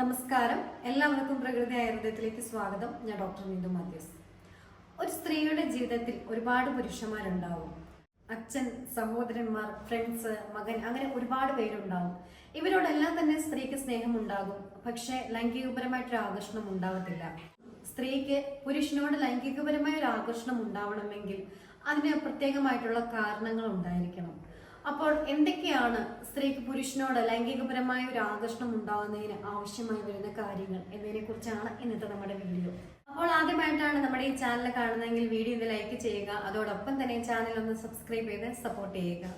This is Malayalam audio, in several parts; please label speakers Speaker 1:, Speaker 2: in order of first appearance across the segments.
Speaker 1: നമസ്കാരം, എല്ലാവർക്കും പ്രകൃതി ആയുർവേദത്തിലേക്ക് സ്വാഗതം. ഞാൻ ഡോക്ടർ നീതു മാത്യൂസ്. ഒരു സ്ത്രീയുടെ ജീവിതത്തിൽ ഒരുപാട് പുരുഷന്മാരുണ്ടാവും. അച്ഛൻ, സഹോദരന്മാർ, ഫ്രണ്ട്സ്, മകൻ, അങ്ങനെ ഒരുപാട് പേരുണ്ടാവും. ഇവരോടെല്ലാം തന്നെ സ്ത്രീക്ക് സ്നേഹമുണ്ടാകും. പക്ഷെ ലൈംഗികപരമായിട്ടൊരു ആകർഷണം ഉണ്ടാവത്തില്ല. സ്ത്രീക്ക് പുരുഷനോട് ലൈംഗികപരമായ ഒരു ആകർഷണം ഉണ്ടാവണമെങ്കിൽ അതിന് പ്രത്യേകമായിട്ടുള്ള കാരണങ്ങൾ ഉണ്ടായിരിക്കണം. അപ്പോൾ എന്തൊക്കെയാണ് സ്ത്രീക്ക് പുരുഷനോട് ലൈംഗികപരമായ ഒരു ആകർഷണം ഉണ്ടാവുന്നതിന് ആവശ്യമായി വരുന്ന കാര്യങ്ങൾ എന്നതിനെ കുറിച്ചാണ് ഇന്നത്തെ നമ്മുടെ വീഡിയോ. അപ്പോൾ ആദ്യമായിട്ടാണ് നമ്മുടെ ഈ ചാനൽ കാണുന്നതെങ്കിൽ വീഡിയോ ഒന്ന് ലൈക്ക് ചെയ്യുക. അതോടൊപ്പം തന്നെ ചാനൽ ഒന്ന് സബ്സ്ക്രൈബ് ചെയ്ത് സപ്പോർട്ട് ചെയ്യുക.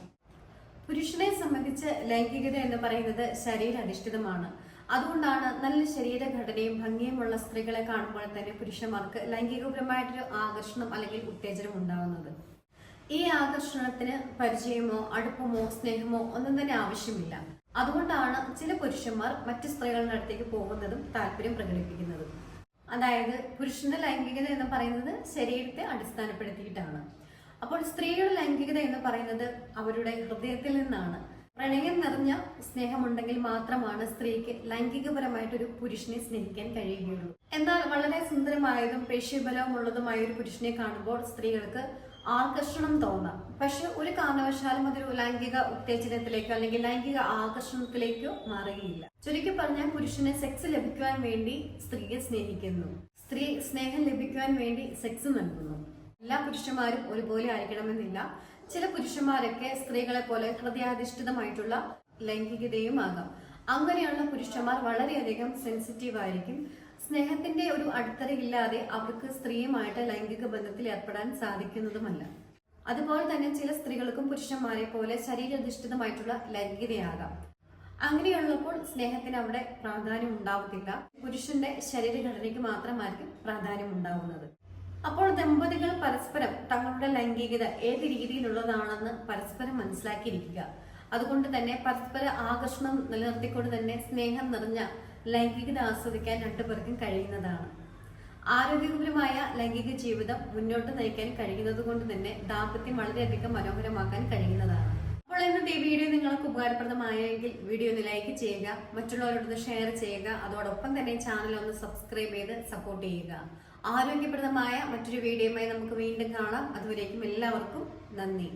Speaker 1: പുരുഷനെ സംബന്ധിച്ച് ലൈംഗികത എന്ന് പറയുന്നത് ശരീരാധിഷ്ഠിതമാണ്. അതുകൊണ്ടാണ് നല്ല ശരീരഘടനയും ഭംഗിയുമുള്ള സ്ത്രീകളെ കാണുമ്പോൾ തന്നെ പുരുഷന്മാർക്ക് ലൈംഗികപരമായിട്ടൊരു ആകർഷണം അല്ലെങ്കിൽ ഉത്തേജനം ഉണ്ടാകുന്നത്. ഈ ആകർഷണത്തിന് പരിചയമോ അടുപ്പമോ സ്നേഹമോ ഒന്നും തന്നെ ആവശ്യമില്ല. അതുകൊണ്ടാണ് ചില പുരുഷന്മാർ മറ്റു സ്ത്രീകളുടെ അടുത്തേക്ക് പോകുന്നതും താല്പര്യം പ്രകടിപ്പിക്കുന്നതും. അതായത് പുരുഷന്റെ ലൈംഗികത എന്ന് പറയുന്നത് ശരീരത്തെ അടിസ്ഥാനപ്പെടുത്തിയിട്ടാണ്. അപ്പോൾ സ്ത്രീയുടെ ലൈംഗികത എന്ന് പറയുന്നത് അവരുടെ ഹൃദയത്തിൽ നിന്നാണ്. പ്രണയം നിറഞ്ഞ സ്നേഹമുണ്ടെങ്കിൽ മാത്രമാണ് സ്ത്രീക്ക് ലൈംഗികപരമായിട്ടൊരു പുരുഷനെ സ്നേഹിക്കാൻ കഴിയുകയുള്ളൂ. എന്നാൽ വളരെ സുന്ദരമായതും പേശീബലവുമുള്ളതുമായ ഒരു പുരുഷനെ കാണുമ്പോൾ സ്ത്രീകൾക്ക് ആകർഷണം തോന്നാം. പക്ഷെ ഒരു കാരണവശാലും അതൊരു ലൈംഗിക ഉത്തേജനത്തിലേക്കോ അല്ലെങ്കിൽ ലൈംഗിക ആകർഷണത്തിലേക്കോ മാറുകയില്ല. ചുരുക്കി പറഞ്ഞാൽ പുരുഷന് സെക്സ് ലഭിക്കുവാൻ വേണ്ടി സ്ത്രീയെ സ്നേഹിക്കുന്നു, സ്ത്രീ സ്നേഹം ലഭിക്കുവാൻ വേണ്ടി സെക്സ് നൽകുന്നു. എല്ലാ പുരുഷന്മാരും ഒരുപോലെ ആയിരിക്കണമെന്നില്ല. ചില പുരുഷന്മാരൊക്കെ സ്ത്രീകളെ പോലെ ഹൃദയാധിഷ്ഠിതമായിട്ടുള്ള ലൈംഗികതയും ആകാം. അങ്ങനെയുള്ള പുരുഷന്മാർ വളരെയധികം സെൻസിറ്റീവ് ആയിരിക്കും. സ്നേഹത്തിന്റെ ഒരു അടിത്തറയില്ലാതെ അവർക്ക് സ്ത്രീയുമായിട്ട് ലൈംഗിക ബന്ധത്തിൽ ഏർപ്പെടാൻ സാധിക്കുന്നതുമല്ല. അതുപോലെ തന്നെ ചില സ്ത്രീകൾക്കും പുരുഷന്മാരെ പോലെ ശരീരാധിഷ്ഠിതമായിട്ടുള്ള ലൈംഗികതയാകാം. അങ്ങനെയുള്ളപ്പോൾ സ്നേഹത്തിന് അവിടെ പ്രാധാന്യം ഉണ്ടാവത്തില്ല. പുരുഷന്റെ ശരീരഘടനയ്ക്ക് മാത്രമായിരിക്കും പ്രാധാന്യം ഉണ്ടാവുന്നത്. അപ്പോൾ ദമ്പതികൾ പരസ്പരം തങ്ങളുടെ ലൈംഗികത ഏത് രീതിയിലുള്ളതാണെന്ന് പരസ്പരം മനസ്സിലാക്കിയിരിക്കുക. അതുകൊണ്ട് തന്നെ പരസ്പര ആകർഷണം നിലനിർത്തിക്കൊണ്ട് തന്നെ സ്നേഹം നിറഞ്ഞ ലൈംഗികത ആസ്വദിക്കാൻ രണ്ടുപേർക്കും കഴിയുന്നതാണ്. ആരോഗ്യപരമായ ലൈംഗിക ജീവിതം മുന്നോട്ട് നയിക്കാൻ കഴിയുന്നത് കൊണ്ട് തന്നെ ദാമ്പത്യം വളരെയധികം മനോഹരമാക്കാൻ കഴിയുന്നതാണ്. അപ്പോൾ ഇന്നത്തെ ഈ വീഡിയോ നിങ്ങൾക്ക് ഉപകാരപ്രദമായെങ്കിൽ വീഡിയോ ഒന്ന് ലൈക്ക് ചെയ്യുക, മറ്റുള്ളവരോട് ഷെയർ ചെയ്യുക. അതോടൊപ്പം തന്നെ ചാനൽ ഒന്ന് സബ്സ്ക്രൈബ് ചെയ്ത് സപ്പോർട്ട് ചെയ്യുക. ആരോഗ്യപ്രദമായ മറ്റൊരു വീഡിയോയുമായി നമുക്ക് വീണ്ടും കാണാം. അതുവരേക്കും എല്ലാവർക്കും നന്ദി.